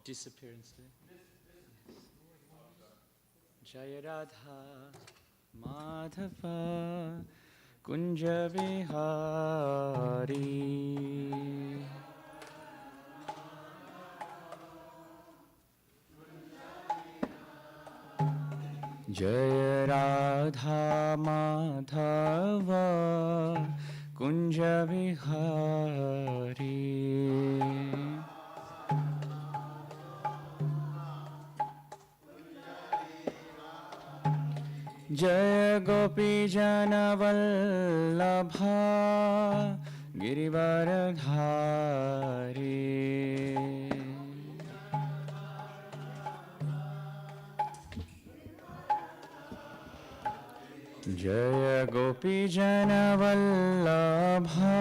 disappearance today. Jaya Radha Madhava Kunja Vihari Jaya Radha Madhava Kunja Vihari Jaya Gopi Jana Vallabha Girivaradhari Jaya Gopi Jana Vallabha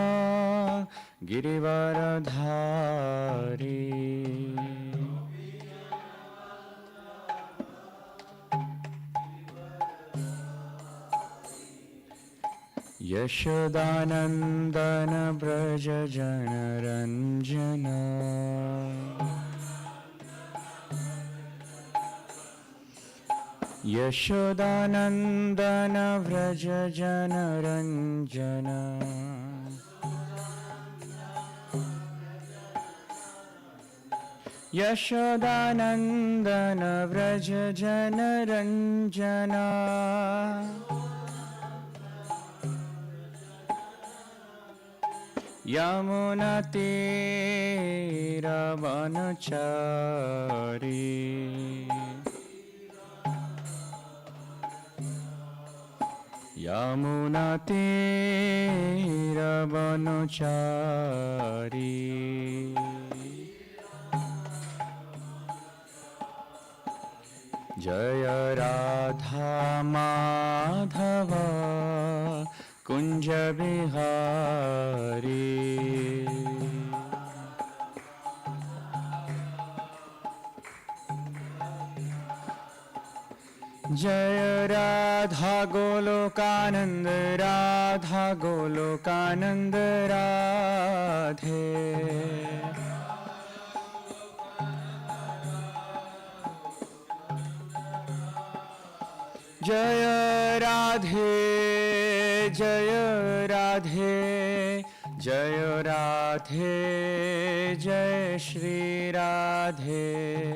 Girivaradhari Yashodanandana Braja Jana Ranjana Yashodanandana Braja Jana Ranjana Yashodanandana Braja Jana Ranjana Yamuna Tira Vanachari Yamuna Tira Vanachari Jaya Radha Madhava Kunja Vihari Jaya Radha Golokananda Radha Golokananda Radhe Jaya Radhe Jaya Radhe Jaya Radhe Jai Shri Radhe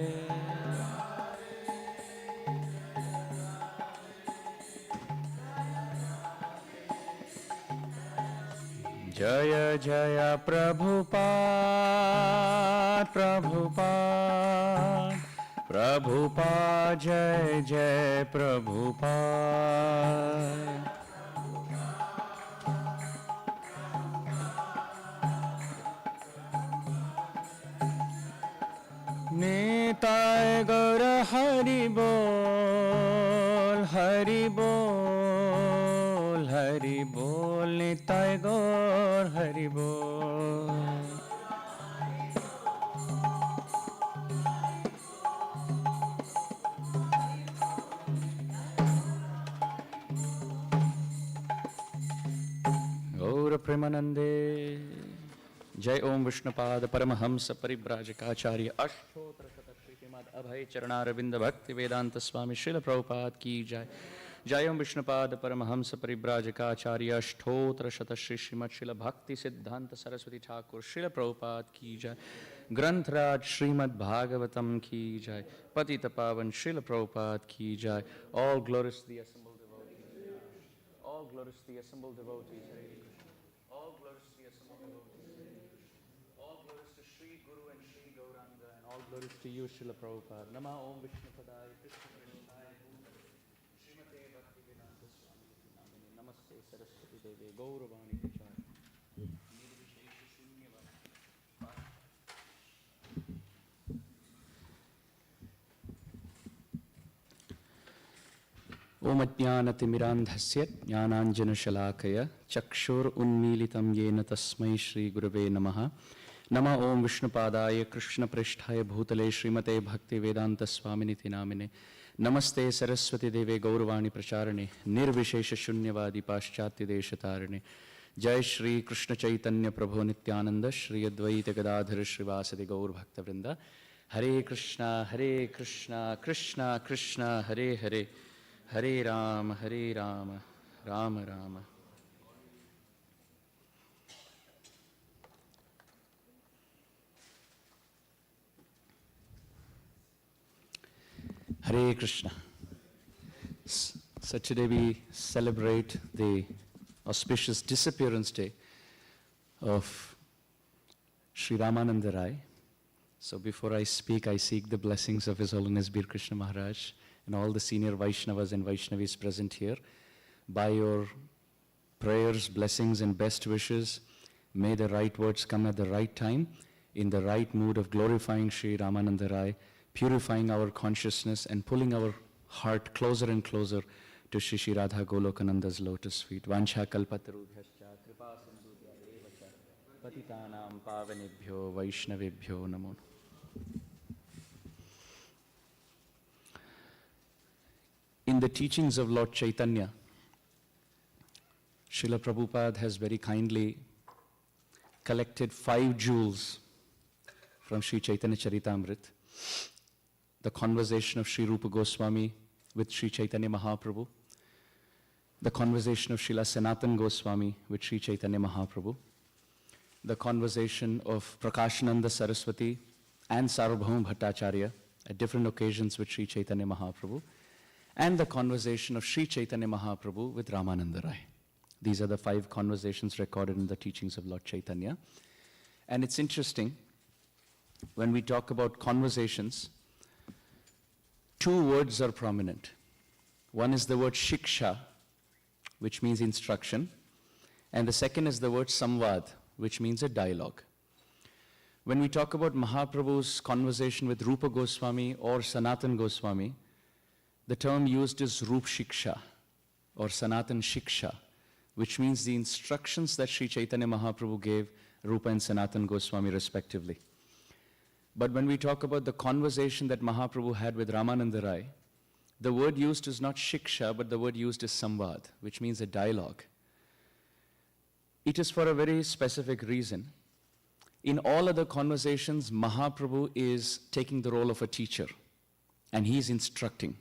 Jaya Jaya Prabhupada Prabhupada Prabhupada Jai Jai Prabhupada Nitai Gaura Hari Bol Hari Bol Hari Bol Nitai Gaur Hari Bol Gaura Premanande Jai Om Vishnupad Paramahamsa Paribrajacharya Ashtotra Shrimad Abhay Charanaravindra Bhakti Vedanta Swami Srila Prabhupada Ki Jai Jai Om Vishnupad Paramahamsa Paribrajacharya Ashtotra Shri Srimad Srila Bhakti Siddhanta Saraswati Thakur Srila Prabhupada Ki Jai Granth-raj Srimad Bhagavatam Ki Jai Patita Pavan Srila Prabhupada Ki Jai. All glories to the assembled devotees. All glories to the assembled devotees. Hare Krishna. All glories to the assembled devotees. All glories to Sri Guru and Sri Gauranga, and all glories to you, Srila Prabhupada. Nama Om Vishnupadaya Krishna Prishthaya Srimate Bhaktivedanta Swami Namine Namaste Saraswati Deve Gauravani Prachara Nirvishesha Shunyavadi. Om Ajnanatimirandhasya Jnananjanashalakaya Chakshur Unmilitam Yena Tasmai Shri Gurave Namaha. Nama Om Vishnupadaya Krishna Prishthaya Bhutale Srimate Bhakti Vedanta Swaminiti Namine Namaste Saraswati Deve Gauravani Pracharane Nirvishesha Shunyavadi Paschatya Deshatarane. Jai Shri Krishna Chaitanya Prabhu Nityananda Shri Advaita Gadadhara Srivasadi Gaur Bhakta Vrinda. Hare Krishna, Krishna Krishna, Hare Hare, Hare Rama, Rama Rama. Hare Krishna. So today we celebrate the auspicious disappearance day of Sri Ramananda Rai. So before I speak, I seek the blessings of His Holiness Bir Krishna Maharaj and all the senior Vaishnavas and Vaishnavis present here. By your prayers, blessings and best wishes, may the right words come at the right time, in the right mood of glorifying Sri Ramananda Rai, purifying our consciousness and pulling our heart closer and closer to Shri Shri Radha Golokananda's lotus feet. Vancha kalpatarubhyascha kripa sindhubhya evacha patitanam pavanebhyo vaishnavebhyo namo. In the teachings of Lord Chaitanya, Srila Prabhupada has very kindly collected 5 jewels from Sri Chaitanya Charitamrita. The conversation of Sri Rupa Goswami with Sri Chaitanya Mahaprabhu, the conversation of Srila Sanatana Goswami with Sri Chaitanya Mahaprabhu, the conversation of Prakashananda Saraswati and Sarvabhauma Bhattacharya at different occasions with Sri Chaitanya Mahaprabhu, and the conversation of Sri Chaitanya Mahaprabhu with Ramananda Rai. These are the 5 conversations recorded in the teachings of Lord Chaitanya. And it's interesting, when we talk about conversations, 2 words are prominent. One is the word shiksha, which means instruction, and the second is the word samvad, which means a dialogue. When we talk about Mahaprabhu's conversation with Rupa Goswami or Sanatana Goswami, the term used is Rup Shiksha or Sanatana Shiksha, which means the instructions that Sri Chaitanya Mahaprabhu gave Rupa and Sanatana Goswami respectively. But when we talk about the conversation that Mahaprabhu had with Ramananda Rai, the word used is not shiksha, but the word used is samvad, which means a dialogue. It is for a very specific reason. In all other conversations, Mahaprabhu is taking the role of a teacher, and he is instructing.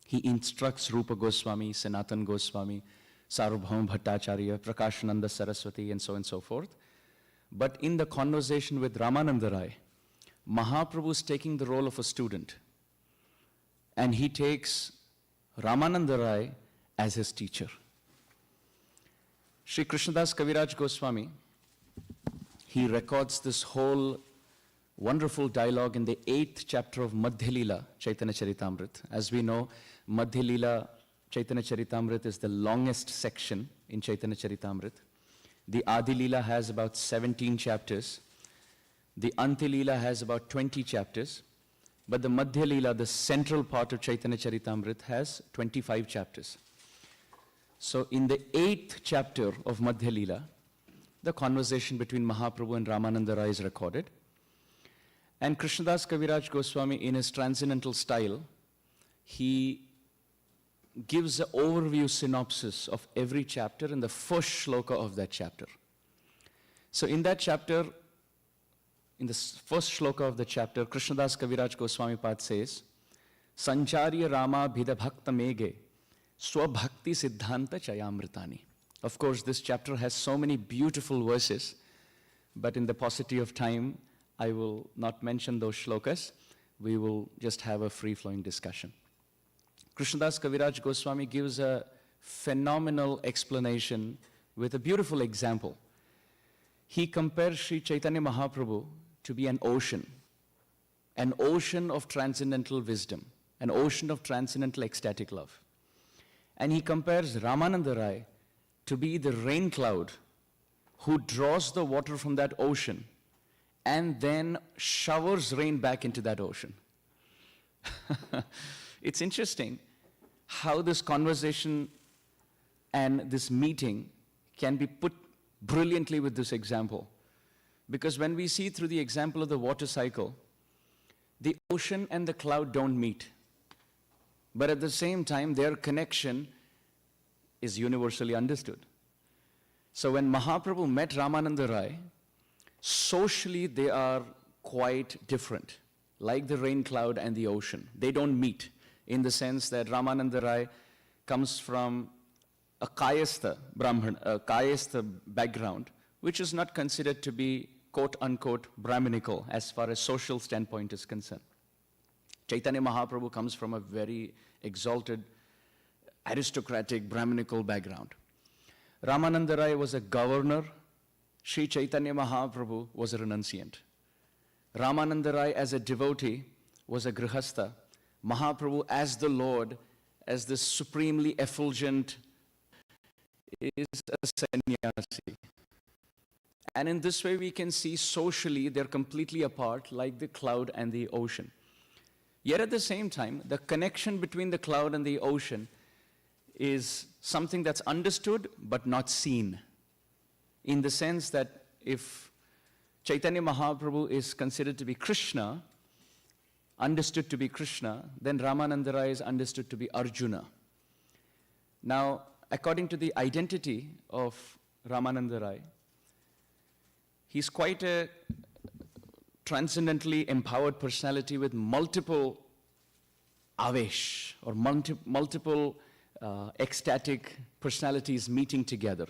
He instructs Rupa Goswami, Sanatana Goswami, Sarvabhauma Bhattacharya, Prakashananda Saraswati, and so on and so forth. But in the conversation with Ramananda Rai, Mahaprabhu is taking the role of a student, and he takes Ramananda Rai as his teacher. Sri Krishnadas Kaviraj Goswami, he records this whole wonderful dialogue in the 8th chapter of Madhya Leela, Chaitanya Charitamrita. As we know, Madhya Leela, Chaitanya Charitamrita is the longest section in Chaitanya Charitamrita. The Adi Leela has about 17 chapters. The Anti Leela has about 20 chapters. But the Madhya Leela, the central part of Chaitanya Charitamrita, has 25 chapters. So in the 8th chapter of Madhya Leela, the conversation between Mahaprabhu and Ramananda Rai is recorded. And Krishnadas Kaviraj Goswami, in his transcendental style, he gives an overview synopsis of every chapter in the first shloka of that chapter. So in that chapter, in the first shloka of the chapter, Krishnadas Kaviraj Goswami Pad says, Sancharya Rama Bhida Bhakta Mege Swabhakti Siddhanta Chayamritani. Of course, this chapter has so many beautiful verses, but in the paucity of time, I will not mention those shlokas. We will just have a free-flowing discussion. Krishnadas Kaviraj Goswami gives a phenomenal explanation with a beautiful example. He compares Sri Chaitanya Mahaprabhu to be an ocean of transcendental wisdom, an ocean of transcendental ecstatic love. And he compares Ramananda Rai to be the rain cloud who draws the water from that ocean and then showers rain back into that ocean. It's interesting how this conversation and this meeting can be put brilliantly with this example. Because when we see through the example of the water cycle, the ocean and the cloud don't meet. But at the same time, their connection is universally understood. So when Mahaprabhu met Ramananda Rai, socially they are quite different. like the rain cloud and the ocean. They don't meet in the sense that Ramananda Rai comes from a Kayastha Brahman, a Kayastha background, which is not considered to be quote-unquote Brahminical as far as social standpoint is concerned. Chaitanya Mahaprabhu comes from a very exalted, aristocratic, Brahminical background. Ramananda Rai was a governor. Sri Chaitanya Mahaprabhu was a renunciant. Ramananda Rai as a devotee was a grihastha. Mahaprabhu as the Lord, as the supremely effulgent, is a sannyasi. And in this way we can see socially they're completely apart, like the cloud and the ocean. Yet at the same time, the connection between the cloud and the ocean is something that's understood but not seen. In the sense that if Chaitanya Mahaprabhu is considered to be Krishna, understood to be Krishna, then Ramananda Rai is understood to be Arjuna. Now, according to the identity of Ramananda Rai, he's quite a transcendently empowered personality with multiple avesh, or multiple ecstatic personalities meeting together.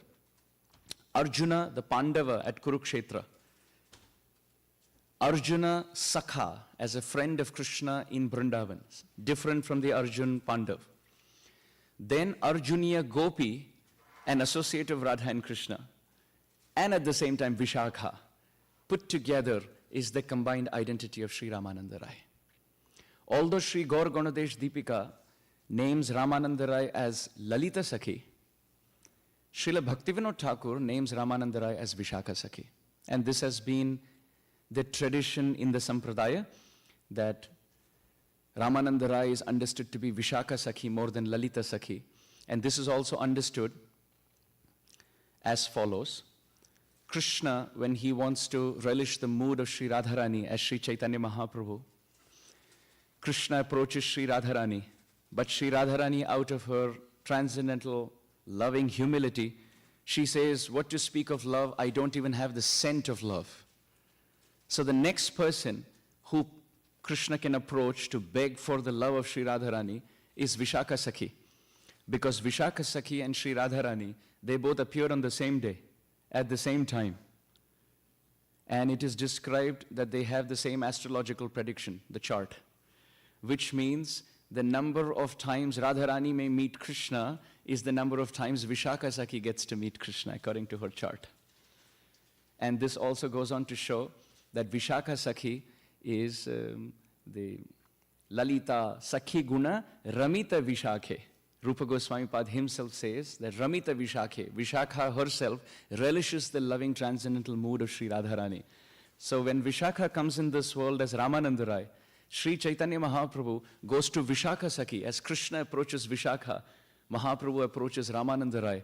Arjuna, the Pandava at Kurukshetra. Arjuna Sakha, as a friend of Krishna in Vrindavan, different from the Arjun Pandav. Then Arjuniya Gopi, an associate of Radha and Krishna. And at the same time Vishakha. Put together is the combined identity of Sri Ramananda Rai. Although Sri Gaur Ganadesh Deepika names Ramananda Rai as Lalita Sakhi, Srila Bhaktivinoda Thakur names Ramananda Rai as Vishakha Sakhi. And this has been the tradition in the Sampradaya, that Ramananda Rai is understood to be Vishakha Sakhi more than Lalita Sakhi. And this is also understood as follows. Krishna, when he wants to relish the mood of Sri Radharani as Sri Chaitanya Mahaprabhu, Krishna approaches Sri Radharani, but Sri Radharani, out of her transcendental loving humility, she says, what to speak of love, I don't even have the scent of love. So the next person who Krishna can approach to beg for the love of Sri Radharani is Vishakha Sakhi. Because Vishakha Sakhi and Sri Radharani, they both appear on the same day, at the same time. And it is described that they have the same astrological prediction, the chart, which means the number of times Radharani may meet Krishna is the number of times Vishakha Sakhi gets to meet Krishna, according to her chart. And this also goes on to show that Vishakha Sakhi is the Lalita Sakhi Guna Ramita Vishakhe. Rupa Goswami Pad himself says that Ramita Vishakhe, Vishakha herself relishes the loving transcendental mood of Sri Radharani. So when Vishakha comes in this world as Ramananda Rai, Sri Chaitanya Mahaprabhu goes to Vishakha Sakhi. As Krishna approaches Vishakha, Mahaprabhu approaches Ramananda Rai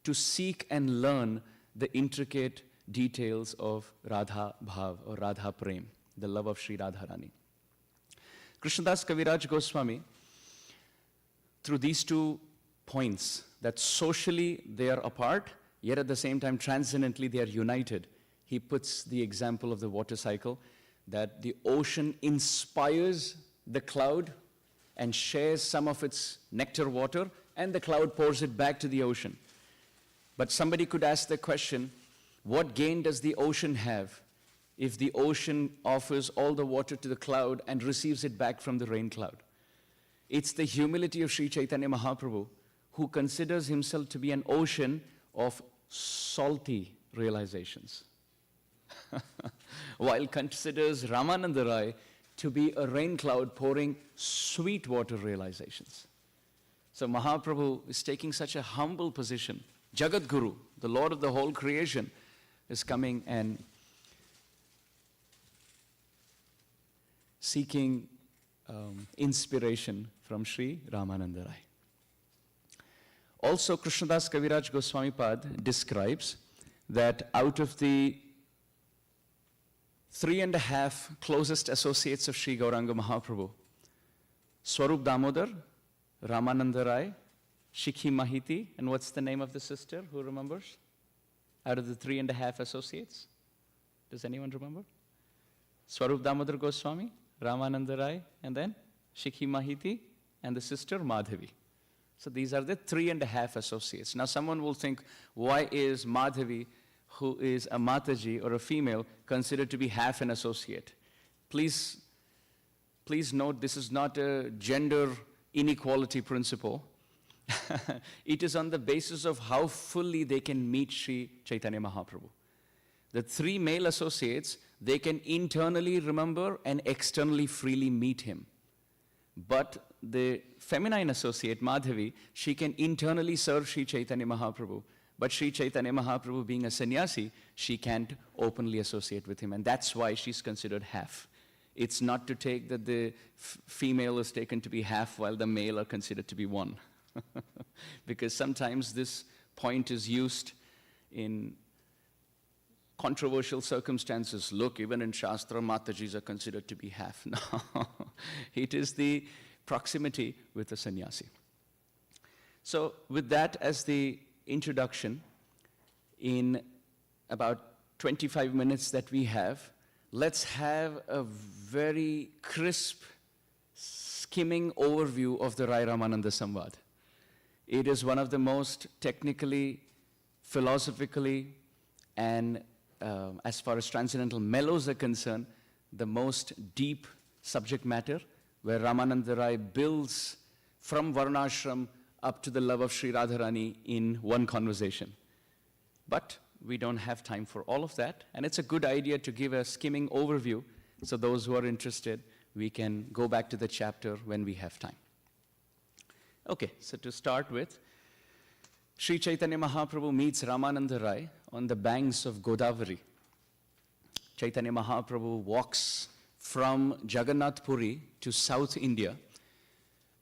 to seek and learn the intricate details of Radha Bhav or Radha Prem, the love of Sri Radharani. Krishnadas Kaviraj Goswami, through these 2 points, that socially they are apart, yet at the same time transcendently they are united, he puts the example of the water cycle, that the ocean inspires the cloud and shares some of its nectar water, and the cloud pours it back to the ocean. But somebody could ask the question, what gain does the ocean have if the ocean offers all the water to the cloud and receives it back from the rain cloud? It's the humility of Sri Chaitanya Mahaprabhu, who considers himself to be an ocean of salty realizations, while considers Ramananda Rai to be a rain cloud pouring sweet water realizations. So Mahaprabhu is taking such a humble position. Jagat Guru, the Lord of the whole creation, is coming and seeking inspiration from Sri Ramananda Rai. Also, Krishnadas Kaviraj Goswami Pad describes that out of the 3.5 closest associates of Sri Gauranga Mahaprabhu, Swarup Damodar, Ramananda Rai, Shikhi Mahiti, and what's the name of the sister? Who remembers? Out of the 3.5 associates? Does anyone remember? Swarup Damodar Goswami, Ramananda Rai, and then Shikhi Mahiti, and the sister Madhavi. So these are the 3.5 associates. Now someone will think, why is Madhavi, who is a Mataji or a female, considered to be half an associate? Please note, this is not a gender inequality principle. It is on the basis of how fully they can meet Sri Chaitanya Mahaprabhu. The 3 male associates, they can internally remember and externally freely meet him. But the feminine associate, Madhavi, she can internally serve Sri Chaitanya Mahaprabhu. But Sri Chaitanya Mahaprabhu being a sannyasi, she can't openly associate with him. And that's why she's considered half. It's not to take that the female is taken to be half while the male are considered to be one. Because sometimes this point is used in controversial circumstances. Look, even in Shastra, Matajis are considered to be half. No, it is the proximity with the sannyasi. So with that as the introduction, in about 25 minutes that we have, let's have a very crisp, skimming overview of the Rai Ramananda Samvad. It is one of the most technically, philosophically, and as far as transcendental mellows are concerned, the most deep subject matter, where Ramananda Rai builds from Varnashram up to the love of Sri Radharani in one conversation. But we don't have time for all of that, and it's a good idea to give a skimming overview, so those who are interested, we can go back to the chapter when we have time. Okay, so to start with, Sri Chaitanya Mahaprabhu meets Ramananda Rai on the banks of Godavari. Chaitanya Mahaprabhu walks from Jagannath Puri to South India,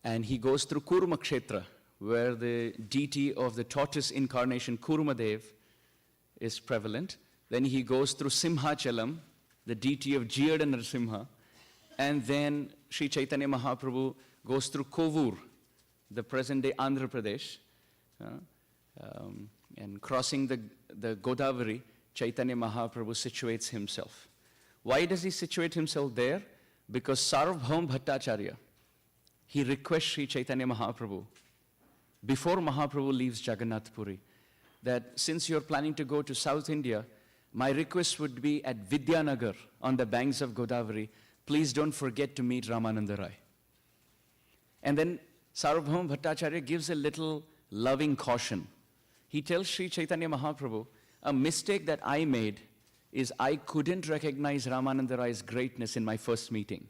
and he goes through Kurma Kshetra, where the deity of the tortoise incarnation Kurmadev is prevalent. Then he goes through Simhachalam, the deity of Jiyada Narasimha, and then Sri Chaitanya Mahaprabhu goes through Kovur, the present-day Andhra Pradesh, and crossing the Godavari, Chaitanya Mahaprabhu situates himself. Why does he situate himself there? Because Sarvabhaum Bhattacharya, he requests Sri Chaitanya Mahaprabhu, before Mahaprabhu leaves Jagannath Puri, that since you're planning to go to South India, my request would be at Vidyanagar on the banks of Godavari, please don't forget to meet Ramananda Rai. And then Sarvabhaum Bhattacharya gives a little loving caution. He tells Sri Chaitanya Mahaprabhu, a mistake that I made is I couldn't recognize Ramananda Rai's greatness in my first meeting.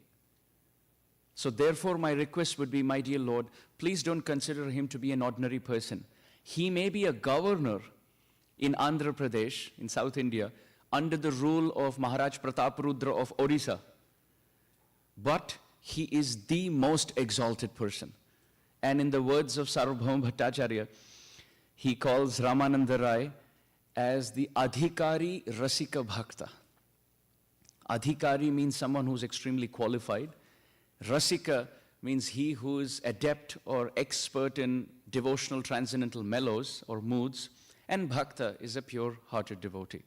So therefore my request would be, my dear Lord, please don't consider him to be an ordinary person. He may be a governor in Andhra Pradesh, in South India, under the rule of Maharaj Prataparudra of Orissa. But he is the most exalted person. And in the words of Sarvabhaum Bhattacharya, he calls Ramananda Rai as the Adhikari Rasika Bhakta. Adhikari means someone who's extremely qualified. Rasika means he who is adept or expert in devotional transcendental mellows or moods. And Bhakta is a pure-hearted devotee.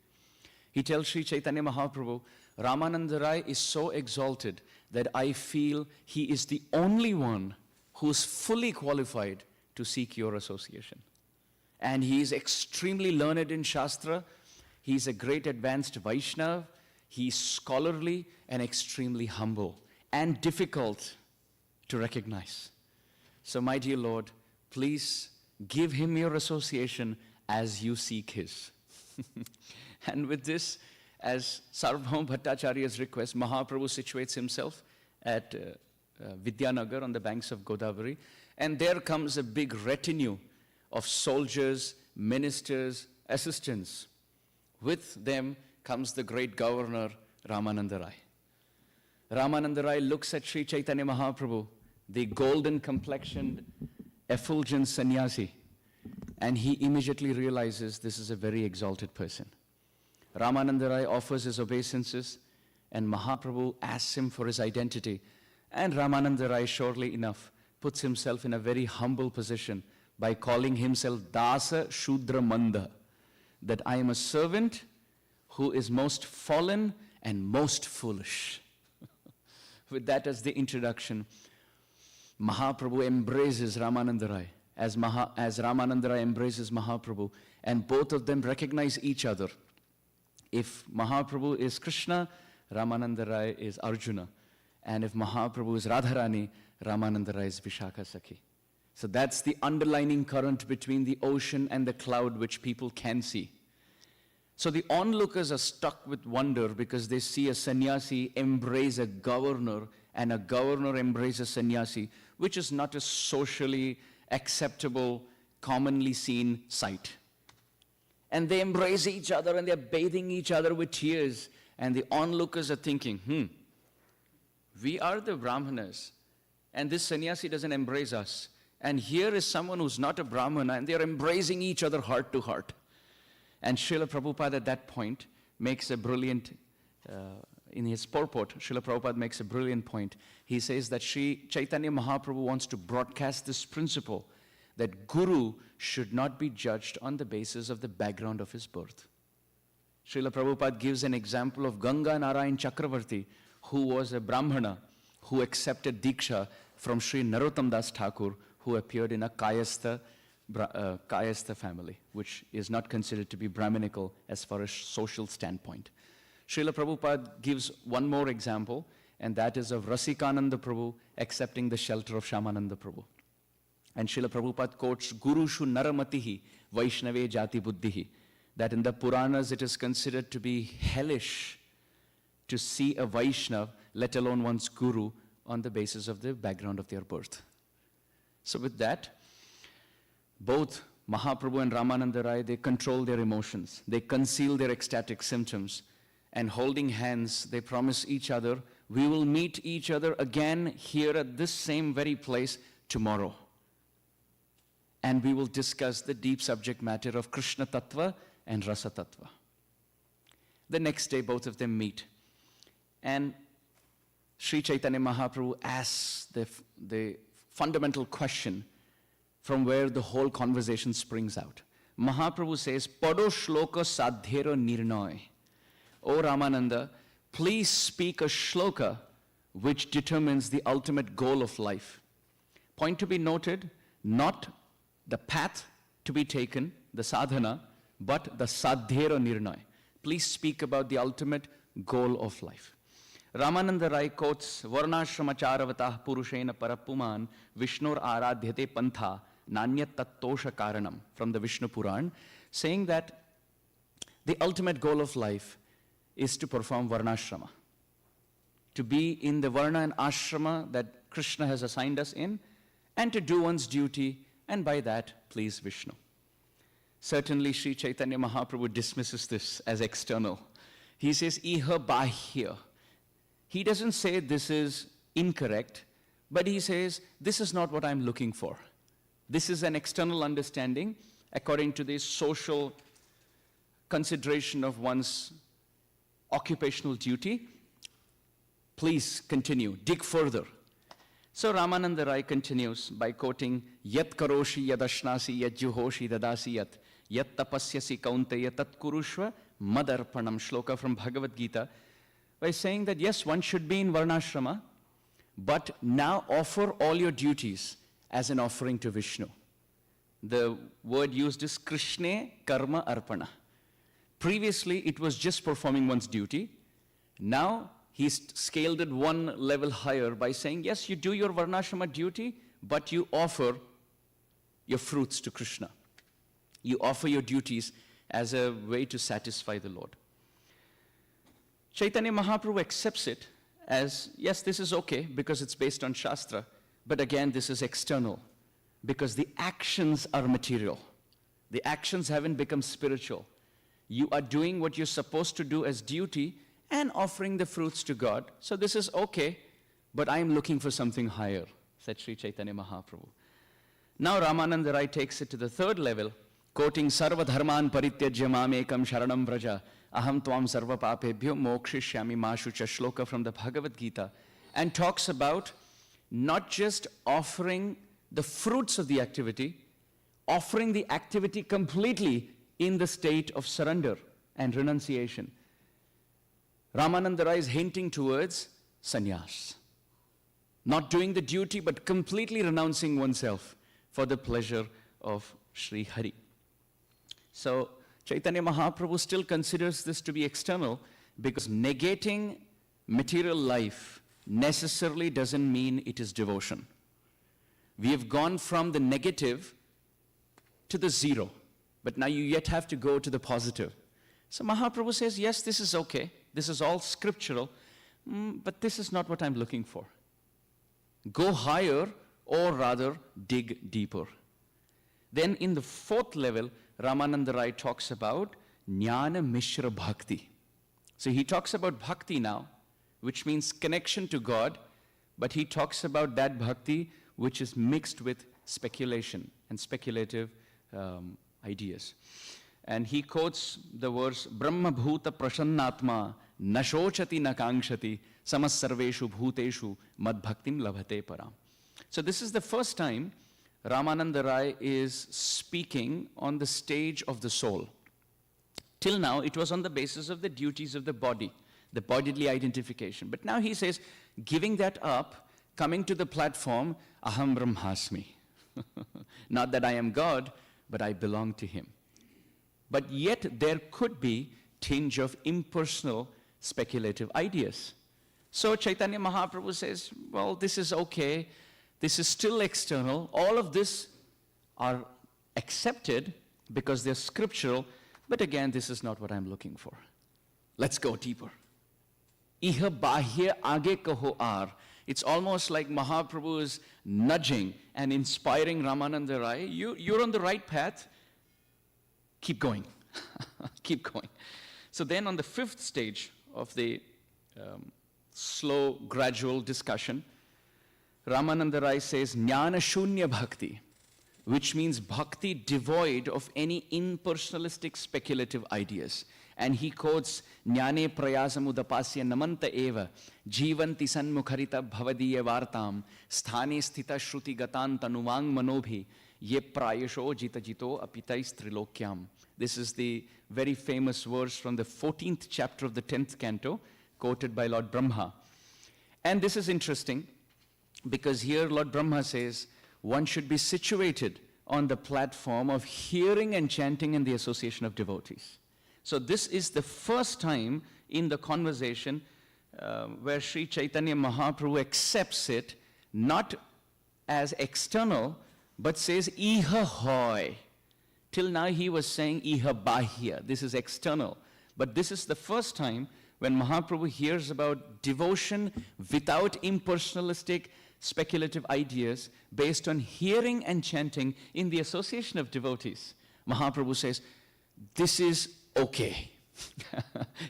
He tells Sri Chaitanya Mahaprabhu, Ramananda Rai is so exalted that I feel he is the only one who is fully qualified to seek your association. And he is extremely learned in Shastra. He is a great advanced Vaishnav. He is scholarly and extremely humble and difficult to recognize. So my dear Lord, please give him your association as you seek his. And with this, as Sarvabhaum Bhattacharya's request, Mahaprabhu situates himself at Vidyanagar on the banks of Godavari, and there comes a big retinue of soldiers, ministers, assistants. With them comes the great governor, Ramananda Rai. Ramananda Rai looks at Sri Chaitanya Mahaprabhu, the golden-complexioned, effulgent sannyasi, and he immediately realizes this is a very exalted person. Ramananda Rai offers his obeisances, and Mahaprabhu asks him for his identity, and Ramananda Rai, surely enough, puts himself in a very humble position by calling himself Dasa Shudra Manda, that I am a servant who is most fallen and most foolish. with that as the introduction, Mahaprabhu embraces Ramananda Rai as Ramananda Rai embraces Mahaprabhu, and both of them recognize each other. If Mahaprabhu is Krishna, Ramananda Rai is Arjuna. And if Mahaprabhu is Radharani, Ramananda Rai is Vishakha Sakhi. So that's the underlining current between the ocean and the cloud which people can see. So the onlookers are stuck with wonder because they see a sannyasi embrace a governor and a governor embrace a sannyasi, which is not a socially acceptable, commonly seen sight. And they embrace each other and they're bathing each other with tears. And the onlookers are thinking, we are the Brahmanas and this sannyasi doesn't embrace us. And here is someone who's not a Brahmana and they're embracing each other heart to heart. And Srila Prabhupada at that point makes a brilliant, in his purport, Srila Prabhupada makes a brilliant point. He says that Sri Chaitanya Mahaprabhu wants to broadcast this principle that Guru should not be judged on the basis of the background of his birth. Srila Prabhupada gives an example of Ganga Narayan Chakravarti, who was a Brahmana, who accepted Diksha from Sri Narottam Das Thakur, who appeared in a Kayastha family, which is not considered to be Brahminical as far as social standpoint. Srila Prabhupada gives one more example, and that is of Rasikananda Prabhu accepting the shelter of Shyamananda Prabhu. And Srila Prabhupada quotes, Gurushu naramatihi Vaishnave jati buddhihi, that in the Puranas it is considered to be hellish to see a Vaishnav, let alone one's Guru, on the basis of the background of their birth. So with that, both Mahaprabhu and Ramananda Rai, they control their emotions. They conceal their ecstatic symptoms. And holding hands, they promise each other, we will meet each other again here at this same very place tomorrow. And we will discuss the deep subject matter of Krishna Tattva and Rasa Tattva. The next day, both of them meet. And Sri Chaitanya Mahaprabhu asks the fundamental question from where the whole conversation springs out. Mahaprabhu says, Pado shloka sadhyero nirnoy. O Ramananda, please speak a shloka which determines the ultimate goal of life. Point to be noted, not the path to be taken, the sadhana, but the sadhyero nirnoy. Please speak about the ultimate goal of life. Ramananda Rai quotes, Varnashramacharavata purushena parapuman Vishnur aradhyate pantha nanyat tattosha karanam, from the Vishnu Puran, saying that the ultimate goal of life is to perform Varnashrama, to be in the Varna and Ashrama that Krishna has assigned us in, and to do one's duty, and by that, please Vishnu. Certainly, Sri Chaitanya Mahaprabhu dismisses this as external. He says, Iha bahya. He doesn't say this is incorrect, but he says, this is not what I'm looking for. This is an external understanding according to the social consideration of one's occupational duty. Please continue, dig further. So Ramananda Rai continues by quoting, Yat karoshi yadashnasi yat juhoshi dadasi yat tapasyasi kaunteya tat kurushva madarpanam, shloka from Bhagavad Gita, by saying that yes, one should be in Varnashrama, but now offer all your duties as an offering to Vishnu. The word used is Krishne Karma Arpana. Previously, it was just performing one's duty. Now, he's scaled it one level higher by saying, yes, you do your Varnashrama duty, but you offer your fruits to Krishna. You offer your duties as a way to satisfy the Lord. Chaitanya Mahaprabhu accepts it as, yes, this is okay because it's based on Shastra, but again, this is external because the actions are material. The actions haven't become spiritual. You are doing what you're supposed to do as duty and offering the fruits to God. So this is okay, but I'm looking for something higher, said Sri Chaitanya Mahaprabhu. Now Ramananda Rai takes it to the third level, quoting Sarva Dharman Parityajya Mamekam Sharanam Vraja Aham Tvam Sarva Papebhyo Mokshishyami Mashucha, shloka from the Bhagavad Gita, and talks about not just offering the fruits of the activity, offering the activity completely in the state of surrender and renunciation. Ramananda Rai is hinting towards sannyas. not doing the duty, but completely renouncing oneself for the pleasure of Sri Hari. So Chaitanya Mahaprabhu still considers this to be external, because negating material life necessarily doesn't mean it is devotion. We have gone from the negative to the zero, but now you yet have to go to the positive. So Mahaprabhu says, yes, this is okay. This is all scriptural, but this is not what I'm looking for. Go higher, or rather dig deeper. Then in the fourth level, Ramananda Rai talks about Jnana Mishra Bhakti. So he talks about bhakti now, which means connection to God, but he talks about that bhakti which is mixed with speculation and speculative ideas. And he quotes the verse, Brahma Bhuta Prasannatma Nashochati Nakangshati Samas Sarveshu Bhuteshu Mad Bhaktim Labhate Param. So this is the first time Ramananda Rai is speaking on the stage of the soul. Till now, it was on the basis of the duties of the body, the bodily identification. But now he says, giving that up, coming to the platform, Aham Brahmasmi. Not that I am God, but I belong to him. But yet there could be tinge of impersonal speculative ideas. So Chaitanya Mahaprabhu says, well, this is okay. This is still external. All of this are accepted because they're scriptural. But again, this is not what I'm looking for. Let's go deeper. Iha bahya aage kaho aar. It's almost like Mahaprabhu is nudging and inspiring Ramananda Rai. You're on the right path. Keep going. Keep going. So then on the fifth stage of the slow, gradual discussion, Ramananda Rai says, Jnana Shunya Bhakti, which means bhakti devoid of any impersonalistic speculative ideas. And he quotes, Jnane prayasamudapasya namanta eva, jivanti sanmukharita bhavadiya vartam, sthane sthita shruti gatan tanuvang manobhi, ye prayasho jita jito apitais trilokyam. This is the very famous verse from the 14th chapter of the 10th canto, quoted by Lord Brahma. And this is interesting, because here Lord Brahma says, one should be situated on the platform of hearing and chanting in the association of devotees. So this is the first time in the conversation where Sri Chaitanya Mahaprabhu accepts it, not as external, but says, Iha hoy. Till now he was saying, Iha bahya. This is external. But this is the first time when Mahaprabhu hears about devotion without impersonalistic speculative ideas based on hearing and chanting in the association of devotees. Mahaprabhu says, this is okay.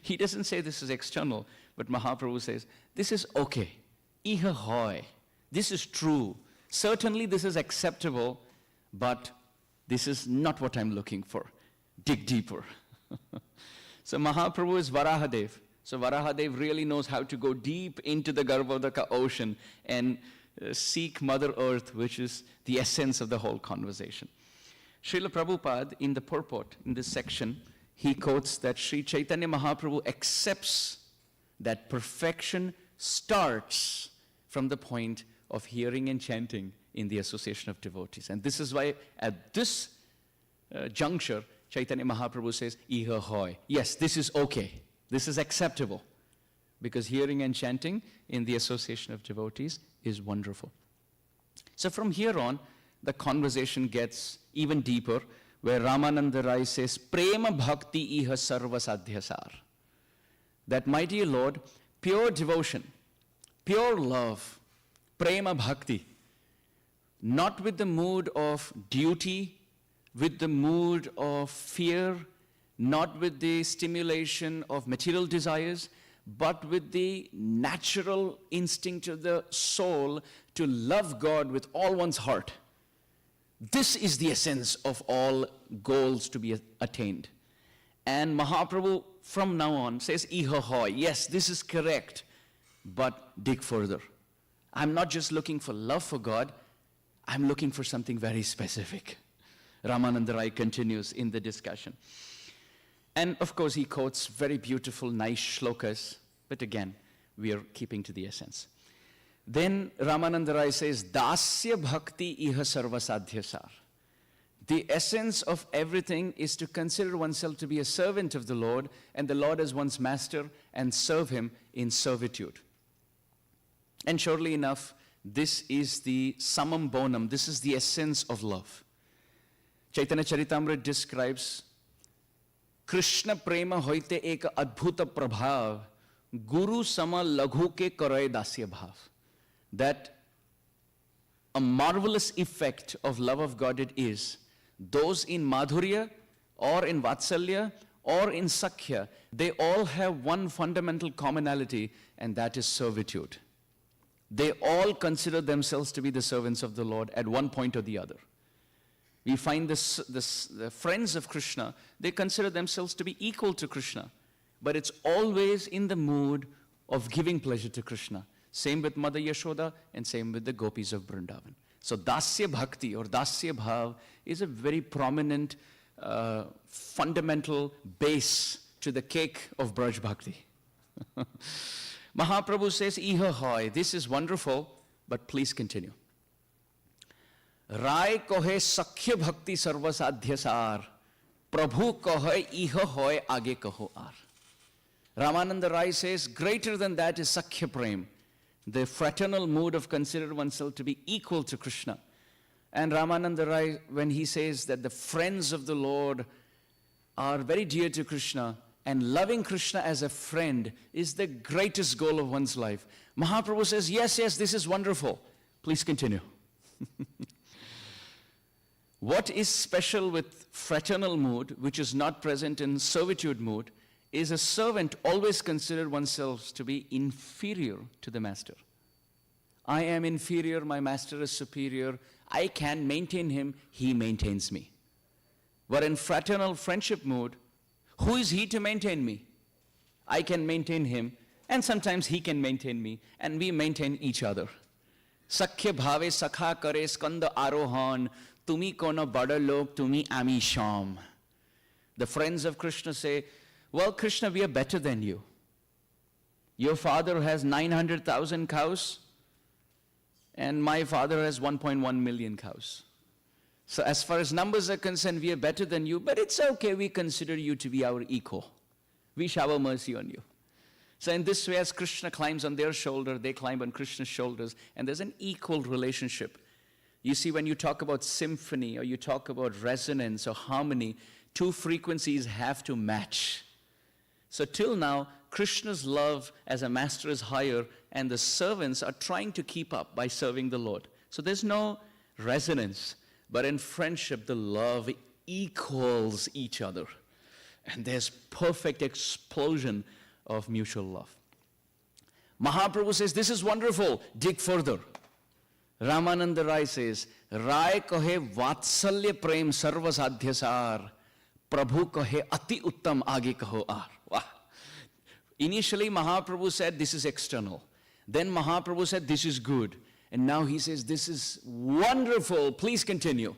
He doesn't say this is external, but Mahaprabhu says, this is okay. Iha hoy. This is true. Certainly this is acceptable, but this is not what I'm looking for. Dig deeper. So Mahaprabhu is Varahadev. So Varahadev really knows how to go deep into the Garbhodaka ocean and seek Mother Earth, which is the essence of the whole conversation. Srila Prabhupada, in the purport, in this section, he quotes that Sri Chaitanya Mahaprabhu accepts that perfection starts from the point of hearing and chanting in the association of devotees. And this is why at this juncture, Chaitanya Mahaprabhu says, Iha hoy. Yes, this is okay. This is acceptable. Because hearing and chanting in the association of devotees is wonderful. So from here on, the conversation gets even deeper, where Ramananda Rai says, Prema Bhakti Iha Sarva Sadhyasar. That, my dear Lord, pure devotion, pure love, Prema Bhakti, not with the mood of duty, with the mood of fear, not with the stimulation of material desires, but with the natural instinct of the soul to love God with all one's heart. This is the essence of all goals to be attained. And Mahaprabhu, from now on, says, Iha hoy. Yes, this is correct, but dig further. I'm not just looking for love for God, I'm looking for something very specific. Ramananda Rai continues in the discussion. And of course, he quotes very beautiful, nice shlokas, but again, we are keeping to the essence. Then Ramananda Rai says, Dasya bhakti iha sarvasadhyasar. The essence of everything is to consider oneself to be a servant of the Lord and the Lord as one's master and serve him in servitude. And surely enough, this is the summum bonum, this is the essence of love. Chaitanya Charitamrita describes Krishna prema hoite ek adbhuta prabhav guru sama laghu ke karay dasya bhav. That a marvelous effect of love of God it is, those in Madhurya or in Vatsalya or in Sakhya, they all have one fundamental commonality, and that is servitude. They all consider themselves to be the servants of the Lord at one point or the other. We find the friends of Krishna, they consider themselves to be equal to Krishna, but it's always in the mood of giving pleasure to Krishna. Same with Mother Yashoda and same with the gopis of Vrindavan. So Dasya Bhakti or Dasya Bhav is a very prominent, fundamental base to the cake of Braj Bhakti. Mahaprabhu says, Iha hoy, this is wonderful, but please continue. Rai kohe sakhya bhakti sarvasadhyasar, Prabhu kohe iha hoy age kaho ar. Ramananda Rai says, greater than that is sakhya prem, the fraternal mood of consider oneself to be equal to Krishna. And Ramananda Rai, when he says that the friends of the Lord are very dear to Krishna, and loving Krishna as a friend is the greatest goal of one's life. Mahaprabhu says, yes, yes, this is wonderful. Please continue. What is special with fraternal mood, which is not present in servitude mood, is a servant always consider oneself to be inferior to the master. I am inferior, my master is superior. I can maintain him, he maintains me. But in fraternal friendship mood, who is he to maintain me? I can maintain him, and sometimes he can maintain me, and we maintain each other. Sakhya bhave sakha kare skanda arohan, tumi kono bada lok, tumi ami sham. The friends of Krishna say, well, Krishna, we are better than you. Your father has 900,000 cows, and my father has 1.1 million cows. So as far as numbers are concerned, we are better than you, but it's okay, we consider you to be our equal. We shower mercy on you. So in this way, as Krishna climbs on their shoulder, they climb on Krishna's shoulders, and there's an equal relationship. You see, when you talk about symphony, or you talk about resonance or harmony, two frequencies have to match. So till now, Krishna's love as a master is higher, and the servants are trying to keep up by serving the Lord. So there's no resonance. But in friendship, the love equals each other. And there's perfect explosion of mutual love. Mahaprabhu says, this is wonderful, dig further. Ramananda Rai says, Rai kohe vatsalya prem sarvasadhyasar, Prabhu kohe ati uttam age kaho ar. Wow. Initially, Mahaprabhu said, this is external. Then Mahaprabhu said, this is good. And now he says, this is wonderful, please continue.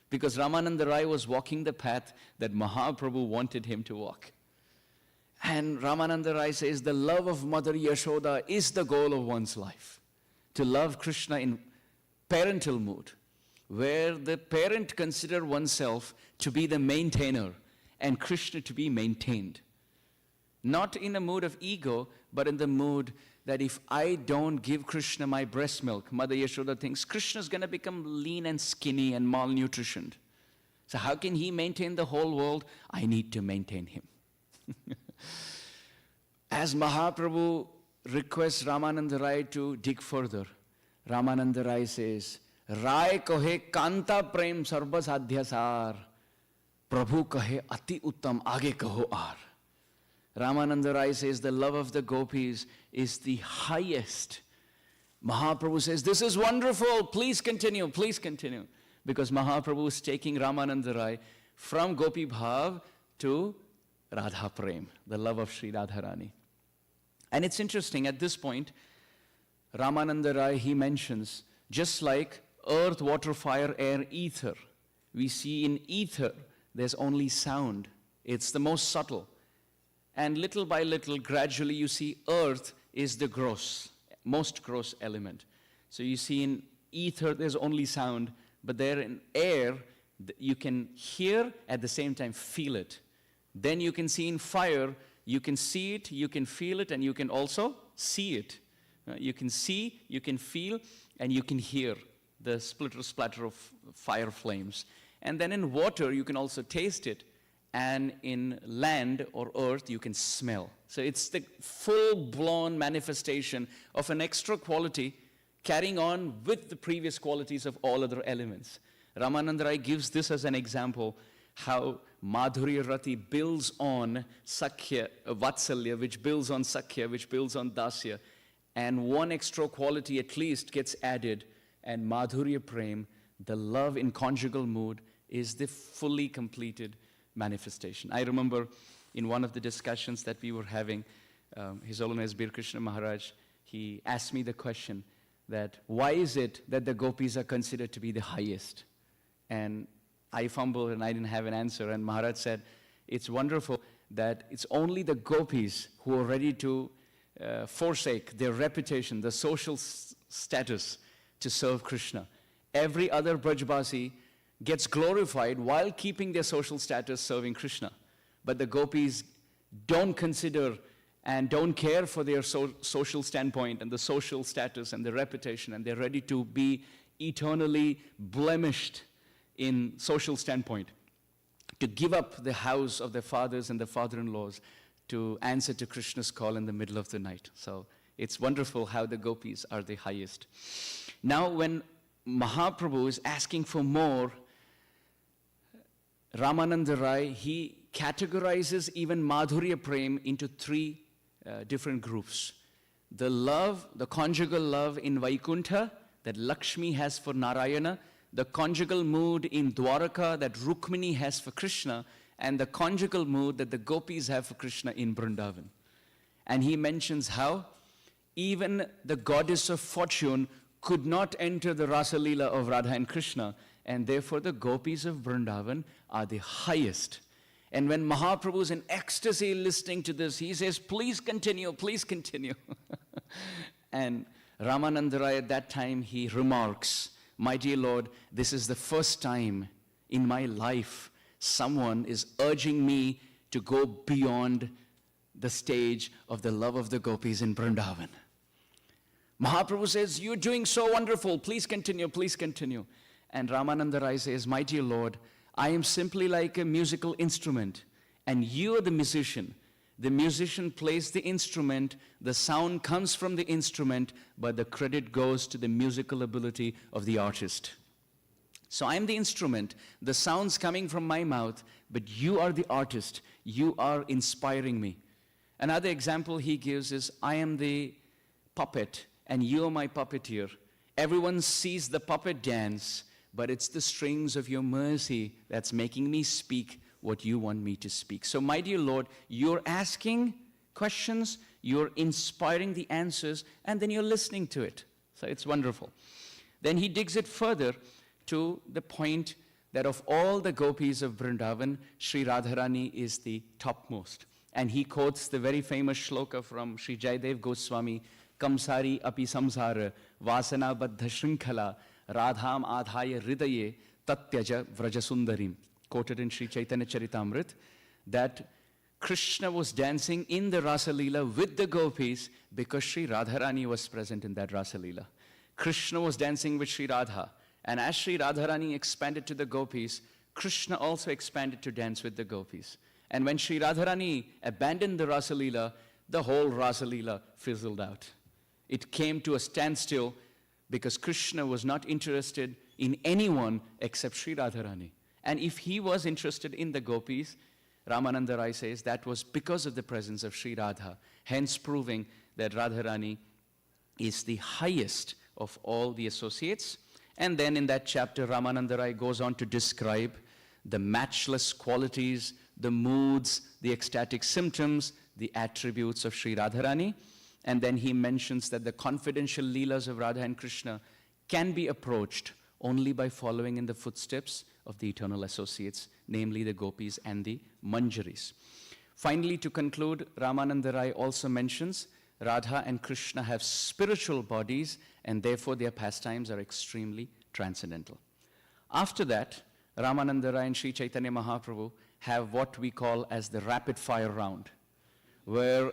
Because Ramananda Rai was walking the path that Mahaprabhu wanted him to walk. And Ramananda Rai says, the love of Mother Yashoda is the goal of one's life. To love Krishna in parental mood, where the parent considers oneself to be the maintainer and Krishna to be maintained. Not in a mood of ego, but in the mood that if I don't give Krishna my breast milk, Mother Yashoda thinks Krishna's going to become lean and skinny and malnutritioned. So how can he maintain the whole world? I need to maintain him. As Mahaprabhu requests Ramananda Rai to dig further, Ramananda Rai says, Rai kohe kanta prem sarvasadhyasar, Prabhu kohe ati uttam age kaho ar. Ramananda Rai says the love of the gopis is the highest. Mahaprabhu says, this is wonderful, please continue, please continue. Because Mahaprabhu is taking Ramananda Rai from Gopi Bhav to Radha Prem, the love of Sri Radharani. And it's interesting, at this point, Ramananda Rai, he mentions, just like earth, water, fire, air, ether, we see in ether, there's only sound. It's the most subtle. And little by little, gradually, you see earth is the gross. most gross element. So you see in ether, there's only sound, but there in air, you can hear, at the same time feel it. Then you can see in fire, you can see it, you can feel it, and you can also see it. You can see, you can feel, and you can hear the splatter of fire flames. And then in water, you can also taste it, and in land or earth, you can smell. So it's the full-blown manifestation of an extra quality carrying on with the previous qualities of all other elements. Ramananda Rai gives this as an example, how Madhurya Rati builds on Sakhya, Vatsalya, which builds on Sakhya, which builds on Dasya, and one extra quality at least gets added, and Madhurya Prem, the love in conjugal mood, is the fully completed manifestation. I remember in one of the discussions that we were having, His Holiness Bir Krishna Maharaj, he asked me the question that why is it that the gopis are considered to be the highest? And I fumbled and I didn't have an answer. And Maharaj said, it's wonderful that it's only the gopis who are ready to forsake their reputation, the social status, to serve Krishna. Every other Brajbasi gets glorified while keeping their social status serving Krishna. But the gopis don't consider and don't care for their social standpoint and the social status and the reputation, and they're ready to be eternally blemished in social standpoint, to give up the house of their fathers and their father-in-laws to answer to Krishna's call in the middle of the night. So it's wonderful how the gopis are the highest. Now when Mahaprabhu is asking for more, Ramananda Rai, he categorizes even Madhurya Prem into three different groups. The love, the conjugal love in Vaikuntha that Lakshmi has for Narayana, the conjugal mood in Dwaraka that Rukmini has for Krishna, and the conjugal mood that the gopis have for Krishna in Vrindavan. And he mentions how even the goddess of fortune could not enter the Rasa Leela of Radha and Krishna, and therefore the gopis of Vrindavan are the highest. And when Mahaprabhu is in ecstasy listening to this, he says, please continue, please continue. And Ramananda Rai at that time, he remarks, my dear Lord, this is the first time in my life someone is urging me to go beyond the stage of the love of the gopis in Vrindavan. Mahaprabhu says, you're doing so wonderful, please continue, please continue. And Ramananda Rai says, my dear Lord, I am simply like a musical instrument, and you are the musician. The musician plays the instrument, the sound comes from the instrument, but the credit goes to the musical ability of the artist. So I am the instrument, the sound's coming from my mouth, but you are the artist, you are inspiring me. Another example he gives is, I am the puppet, and you are my puppeteer. Everyone sees the puppet dance, but it's the strings of your mercy that's making me speak what you want me to speak. So my dear Lord, you're asking questions, you're inspiring the answers, and then you're listening to it. So it's wonderful. Then he digs it further to the point that of all the gopis of Vrindavan, Sri Radharani is the topmost. And he quotes the very famous shloka from Sri Jayadev Goswami, Kamsari api samsara vasana baddha shrinkhala Radham adhaya hridaye tatyaja vrajasundarim, quoted in Sri Chaitanya Charitamrit, that Krishna was dancing in the Rasa Leela with the gopis because Sri Radharani was present in that Rasa Leela. Krishna was dancing with Sri Radha, and as Sri Radharani expanded to the gopis, Krishna also expanded to dance with the gopis. And when Sri Radharani abandoned the Rasa Leela, the whole Rasa Leela fizzled out. It came to a standstill because Krishna was not interested in anyone except Sri Radharani. And if he was interested in the gopis, Ramananda Rai says that was because of the presence of Sri Radha, hence proving that Radharani is the highest of all the associates. And then in that chapter, Ramananda Rai goes on to describe the matchless qualities, the moods, the ecstatic symptoms, the attributes of Sri Radharani. And then he mentions that the confidential leelas of Radha and Krishna can be approached only by following in the footsteps of the eternal associates, namely the gopis and the manjaris. Finally, to conclude, Ramananda Rai also mentions Radha and Krishna have spiritual bodies, and therefore their pastimes are extremely transcendental. After that, Ramananda Rai and Sri Chaitanya Mahaprabhu have what we call as the rapid fire round, where